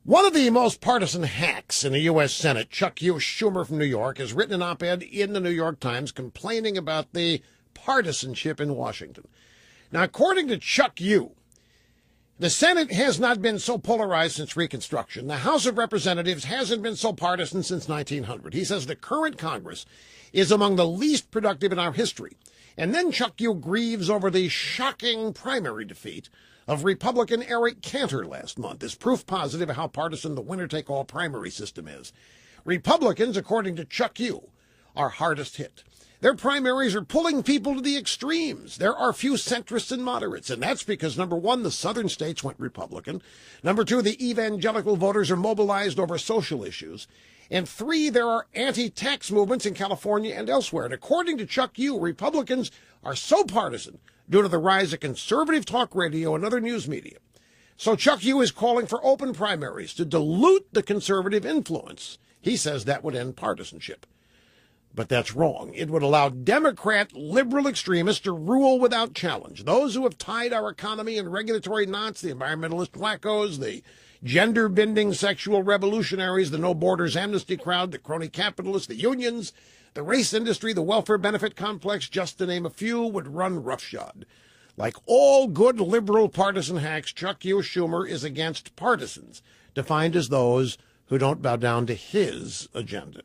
One of the most partisan hacks in the U.S. Senate, Chuck Schumer from New York, has written an op-ed in the New York Times complaining about the partisanship in Washington. Now, according to Chuck the Senate has not been so polarized since Reconstruction. The House of Representatives hasn't been so partisan since 1900. He says the current Congress is among the least productive in our history. And then Chuck grieves over the shocking primary defeat of Republican Eric Cantor last month is proof positive of how partisan the winner-take-all primary system is. Republicans, according to Chuck are hardest hit. Their primaries are pulling people to the extremes. There are few centrists and moderates, and that's because, number one, the southern states went Republican. Number two, the evangelical voters are mobilized over social issues. And three, there are anti-tax movements in California and elsewhere. And according to Chuck Republicans are so partisan due to the rise of conservative talk radio and other news media. So Chuck is calling for open primaries to dilute the conservative influence. He says that would end partisanship. But that's wrong. It would allow Democrat liberal extremists to rule without challenge. Those who have tied our economy in regulatory knots, the environmentalist wackos, the gender-bending sexual revolutionaries, the no borders amnesty crowd, the crony capitalists, the unions, the race industry, the welfare benefit complex, just to name a few, would run roughshod. Like all good liberal partisan hacks, Chuck Schumer is against partisans, defined as those who don't bow down to his agenda.